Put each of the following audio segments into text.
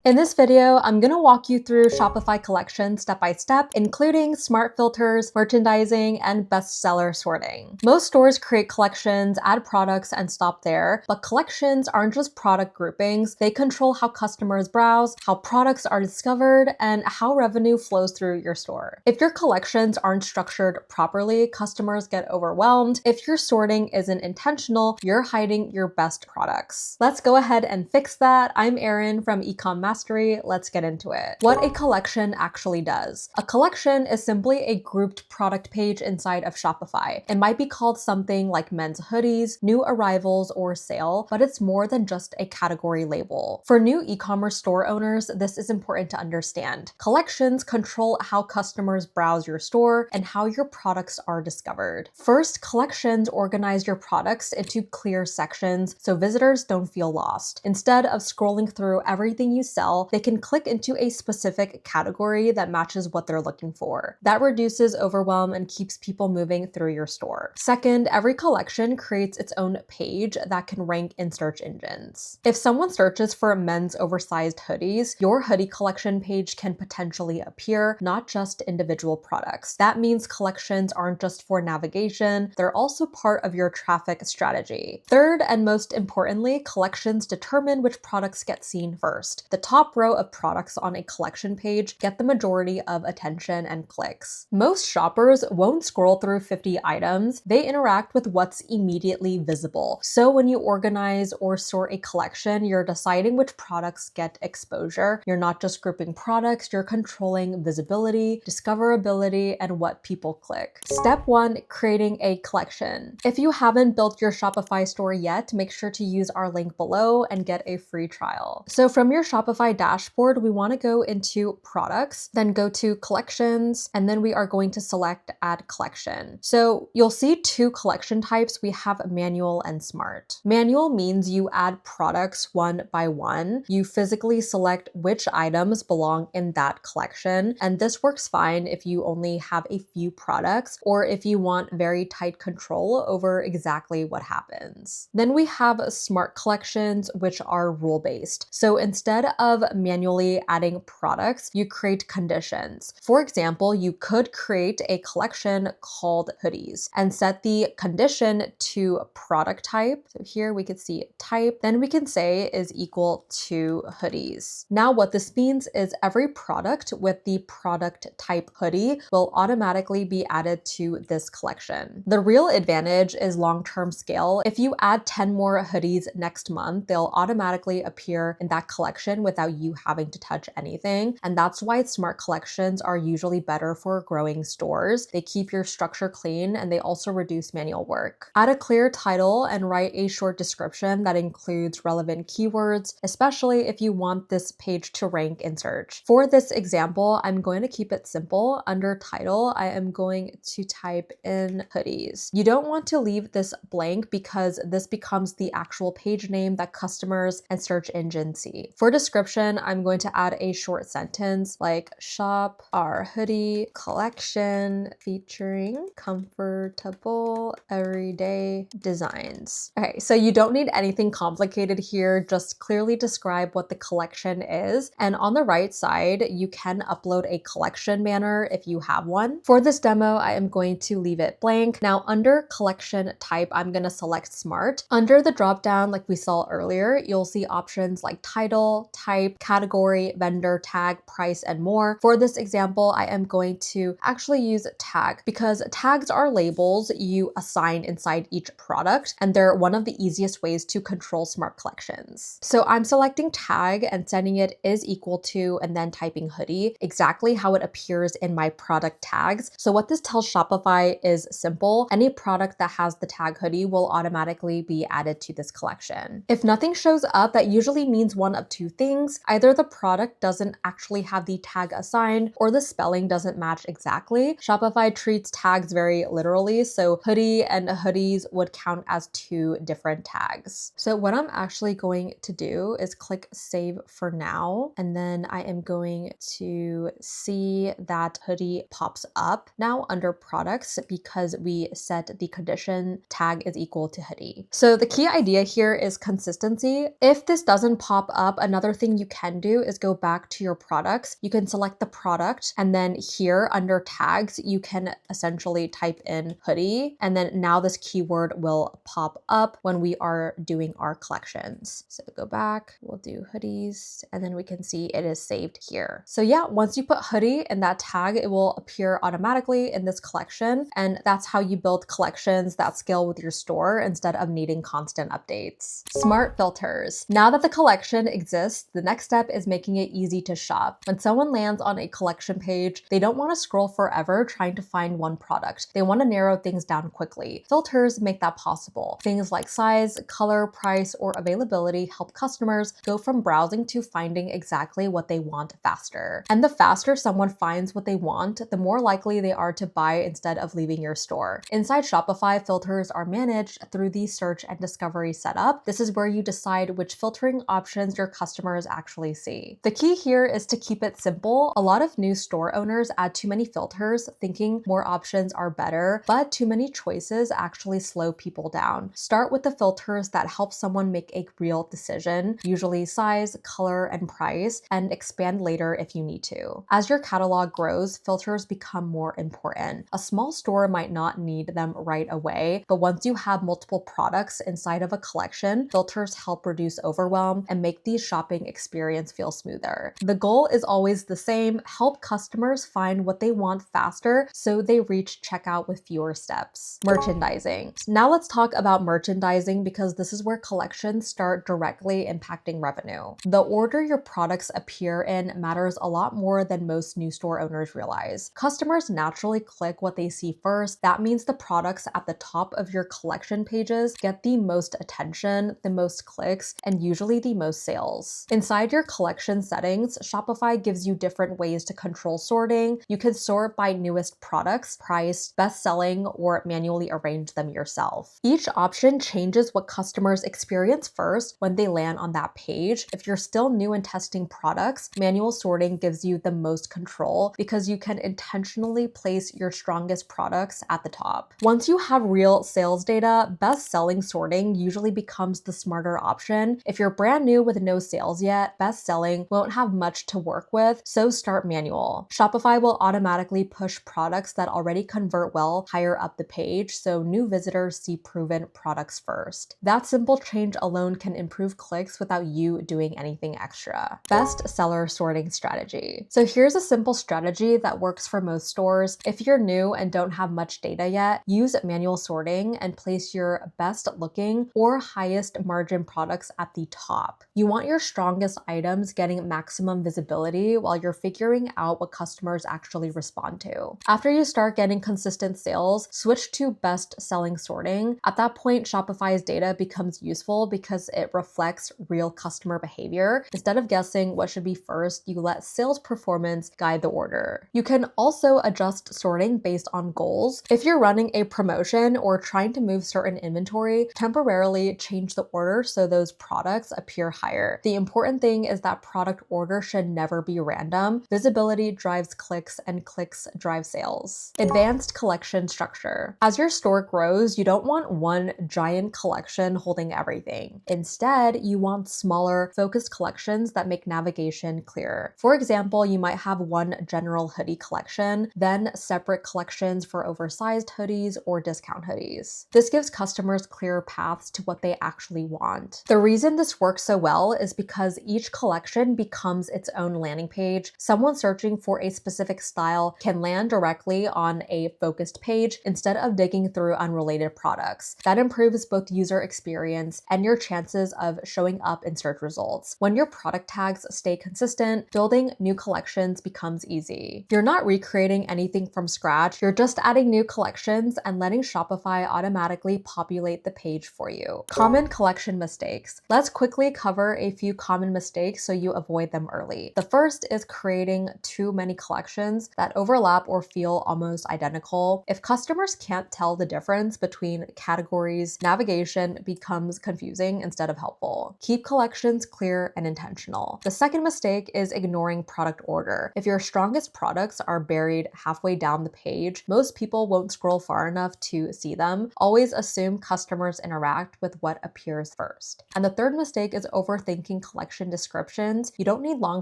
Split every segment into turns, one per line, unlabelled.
In this video, I'm going to walk you through Shopify collections step by step, including smart filters, merchandising, and bestseller sorting. Most stores create collections, add products, and stop there, but collections aren't just product groupings. They control how customers browse, how products are discovered, and how revenue flows through your store. If your collections aren't structured properly, customers get overwhelmed. If your sorting isn't intentional, you're hiding your best products. Let's go ahead and fix that. I'm Erin from Ecommerce. Let's get into it. What a collection actually does. A collection is simply a grouped product page inside of Shopify. It might be called something like men's hoodies, new arrivals, or sale, but it's more than just a category label. For new e-commerce store owners, this is important to understand. Collections control how customers browse your store and how your products are discovered. First, collections organize your products into clear sections so visitors don't feel lost. Instead of scrolling through everything you sell, they can click into a specific category that matches what they're looking for. That reduces overwhelm and keeps people moving through your store. Second, every collection creates its own page that can rank in search engines. If someone searches for men's oversized hoodies, your hoodie collection page can potentially appear, not just individual products. That means collections aren't just for navigation, they're also part of your traffic strategy. Third, and most importantly, collections determine which products get seen first. The top row of products on a collection page get the majority of attention and clicks. Most shoppers won't scroll through 50 items, they interact with what's immediately visible. So when you organize or sort a collection, you're deciding which products get exposure. You're not just grouping products, you're controlling visibility, discoverability, and what people click. Step 1, creating a collection. If you haven't built your Shopify store yet, make sure to use our link below and get a free trial. So from your Shopify dashboard, we want to go into products, then go to collections, and then we are going to select add collection. So you'll see two collection types. We have manual and smart. Manual means you add products one by one. You physically select which items belong in that collection. And this works fine if you only have a few products or if you want very tight control over exactly what happens. Then we have smart collections, which are rule-based. So instead of manually adding products, you create conditions. For example, you could create a collection called hoodies and set the condition to product type. So here we could see type, then we can say is equal to hoodies. Now what this means is every product with the product type hoodie will automatically be added to this collection. The real advantage is long-term scale. If you add 10 more hoodies next month, they'll automatically appear in that collection without you having to touch anything. And that's why smart collections are usually better for growing stores. They keep your structure clean and they also reduce manual work. Add a clear title and write a short description that includes relevant keywords, especially if you want this page to rank in search. For this example, I'm going to keep it simple. Under title, I am going to type in hoodies. You don't want to leave this blank because this becomes the actual page name that customers and search engines see. For description, I'm going to add a short sentence like shop our hoodie collection featuring comfortable everyday designs. Okay, so you don't need anything complicated here, just clearly describe what the collection is. And on the right side, you can upload a collection banner if you have one. For this demo, I am going to leave it blank. Now under collection type, I'm going to select smart. Under the dropdown, like we saw earlier, you'll see options like title, type, category, vendor, tag, price, and more. For this example, I am going to actually use tag because tags are labels you assign inside each product, and they're one of the easiest ways to control smart collections. So I'm selecting tag and setting it is equal to, and then typing hoodie, exactly how it appears in my product tags. So what this tells Shopify is simple. Any product that has the tag hoodie will automatically be added to this collection. If nothing shows up, that usually means one of two things. Either the product doesn't actually have the tag assigned or the spelling doesn't match exactly. Shopify treats tags very literally, so hoodie and hoodies would count as two different tags. So what I'm actually going to do is click save for now, and then I am going to see that hoodie pops up now under products because we set the condition tag is equal to hoodie. So the key idea here is consistency. If this doesn't pop up, another thing thing you can do is go back to your products. You can select the product, and then here under tags, you can essentially type in hoodie, and then now this keyword will pop up when we are doing our collections. So go back, we'll do hoodies, and then we can see it is saved here. So yeah, once you put hoodie in that tag, it will appear automatically in this collection, and that's how you build collections that scale with your store instead of needing constant updates. Smart filters. Now that the collection exists, the next step is making it easy to shop. When someone lands on a collection page, they don't want to scroll forever trying to find one product. They want to narrow things down quickly. Filters make that possible. Things like size, color, price, or availability help customers go from browsing to finding exactly what they want faster. And the faster someone finds what they want, the more likely they are to buy instead of leaving your store. Inside Shopify, filters are managed through the search and discovery setup. This is where you decide which filtering options your customers actually see. The key here is to keep it simple. A lot of new store owners add too many filters, thinking more options are better, but too many choices actually slow people down. Start with the filters that help someone make a real decision, usually size, color, and price, and expand later if you need to. As your catalog grows, filters become more important. A small store might not need them right away, but once you have multiple products inside of a collection, filters help reduce overwhelm and make the shopping experience feel smoother. The goal is always the same: help customers find what they want faster so they reach checkout with fewer steps. Merchandising. Now let's talk about merchandising, because this is where collections start directly impacting revenue. The order your products appear in matters a lot more than most new store owners realize. Customers naturally click what they see first. That means the products at the top of your collection pages get the most attention, the most clicks, and usually the most sales. Inside your collection settings, Shopify gives you different ways to control sorting. You can sort by newest products, price, best-selling, or manually arrange them yourself. Each option changes what customers experience first when they land on that page. If you're still new in testing products, manual sorting gives you the most control because you can intentionally place your strongest products at the top. Once you have real sales data, best-selling sorting usually becomes the smarter option. If you're brand new with no sales yet, best-selling won't have much to work with, so start manual. Shopify will automatically push products that already convert well higher up the page, so new visitors see proven products first. That simple change alone can improve clicks without you doing anything extra. Best seller sorting strategy. So here's a simple strategy that works for most stores. If you're new and don't have much data yet, use manual sorting and place your best looking or highest margin products at the top. You want your strongest items getting maximum visibility while you're figuring out what customers actually respond to. After you start getting consistent sales, switch to best selling sorting. At that point, Shopify's data becomes useful because it reflects real customer behavior. Instead of guessing what should be first, you let sales performance guide the order. You can also adjust sorting based on goals. If you're running a promotion or trying to move certain inventory, temporarily change the order so those products appear higher. The important thing is that product order should never be random. Visibility drives clicks, and clicks drive sales. Advanced collection structure. As your store grows, you don't want one giant collection holding everything. Instead, you want smaller, focused collections that make navigation clearer. For example, you might have one general hoodie collection, then separate collections for oversized hoodies or discount hoodies. This gives customers clearer paths to what they actually want. The reason this works so well is because each collection becomes its own landing page. Someone searching for a specific style can land directly on a focused page instead of digging through unrelated products. That improves both user experience and your chances of showing up in search results. When your product tags stay consistent, building new collections becomes easy. You're not recreating anything from scratch, you're just adding new collections and letting Shopify automatically populate the page for you. Common collection mistakes. Let's quickly cover a few common mistakes so you avoid them early. The first is creating too many collections that overlap or feel almost identical. If customers can't tell the difference between categories, navigation becomes confusing instead of helpful. Keep collections clear and intentional. The second mistake is ignoring product order. If your strongest products are buried halfway down the page, most people won't scroll far enough to see them. Always assume customers interact with what appears first. And the third mistake is overthinking collection collection descriptions, you don't need long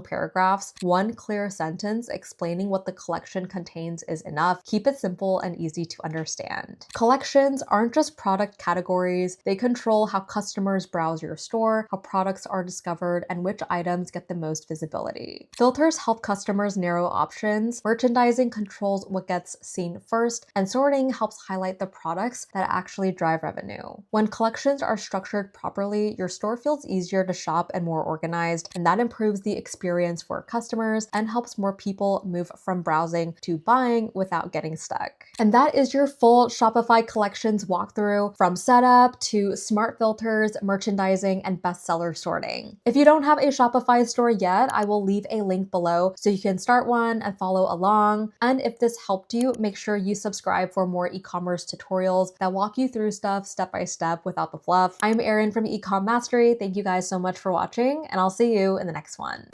paragraphs. One clear sentence explaining what the collection contains is enough. Keep it simple and easy to understand. Collections aren't just product categories, they control how customers browse your store, how products are discovered, and which items get the most visibility. Filters help customers narrow options, merchandising controls what gets seen first, and sorting helps highlight the products that actually drive revenue. When collections are structured properly, your store feels easier to shop and more organized, and that improves the experience for customers and helps more people move from browsing to buying without getting stuck. And that is your full Shopify collections walkthrough, from setup to smart filters, merchandising, and bestseller sorting. If you don't have a Shopify store yet, I will leave a link below so you can start one and follow along. And if this helped you, make sure you subscribe for more e-commerce tutorials that walk you through stuff step by step without the fluff. I'm Erin from Ecom Mastery. Thank you guys so much for watching, and I'll see you in the next one.